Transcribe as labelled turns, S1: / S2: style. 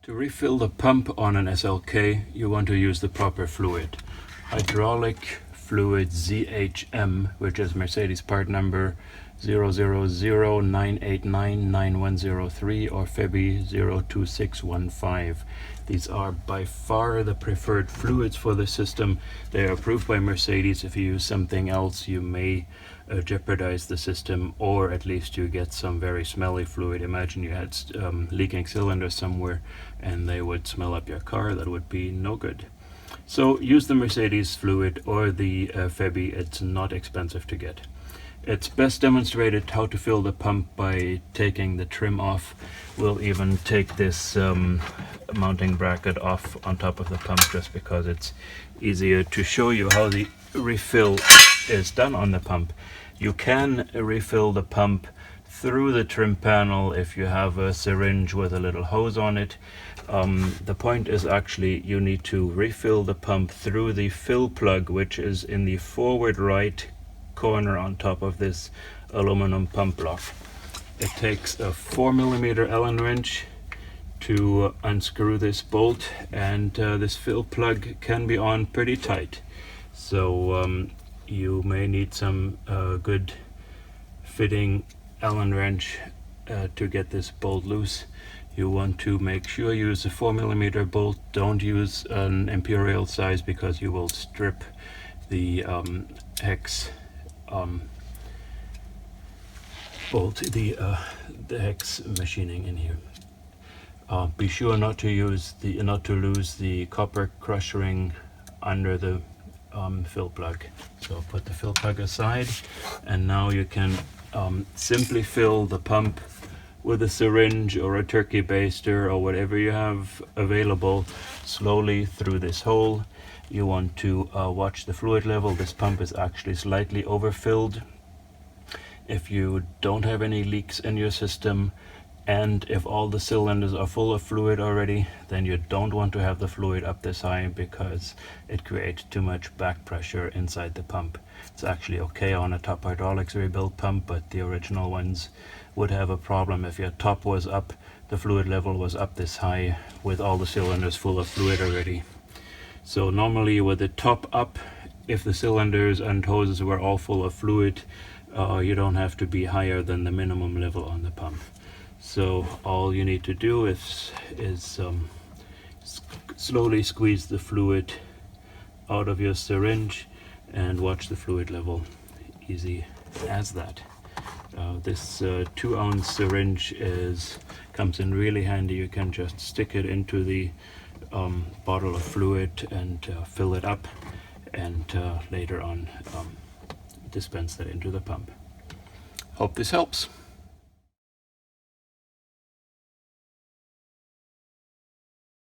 S1: To refill the pump on an SLK, you want to use the proper fluid. Hydraulic fluid ZHM, which is Mercedes part number 00098999103 or FEBI 02615. These are by far the preferred fluids for the system. They are approved by Mercedes. If you use something else, you may jeopardize the system, or at least you get some very smelly fluid. Imagine you had leaking cylinders somewhere and they would smell up your car. That would be no good. So use the Mercedes fluid or the FEBI. It's not expensive to get. It's best demonstrated how to fill the pump by taking the trim off. We'll even take this mounting bracket off on top of the pump just because it's easier to show you how the refill is done on the pump. You can refill the pump through the trim panel if you have a syringe with a little hose on it. The point is actually you need to refill the pump through the fill plug, which is in the forward right corner on top of this aluminum pump block. It takes a 4mm Allen wrench to unscrew this bolt, and this fill plug can be on pretty tight, so you may need some good fitting Allen wrench to get this bolt loose. You want to make sure you use a 4mm bolt. Don't use an imperial size because you will strip the hex bolt, the hex machining in here. Be sure not to lose the copper crush ring under the fill plug. So put the fill plug aside, and now you can simply fill the pump with a syringe or a turkey baster or whatever you have available slowly through this hole. You want to watch the fluid level. This pump is actually slightly overfilled. If you don't have any leaks in your system, and if all the cylinders are full of fluid already, then you don't want to have the fluid up this high because it creates too much back pressure inside the pump. It's actually okay on a top hydraulics rebuilt pump, but the original ones would have a problem if your top was up, the fluid level was up this high with all the cylinders full of fluid already. So normally with the top up, if the cylinders and hoses were all full of fluid, you don't have to be higher than the minimum level on the pump. So all you need to do is slowly squeeze the fluid out of your syringe and watch the fluid level. Easy as that. This 2-ounce syringe comes in really handy. You can just stick it into the bottle of fluid and fill it up, and later on dispense that into the pump. Hope this helps.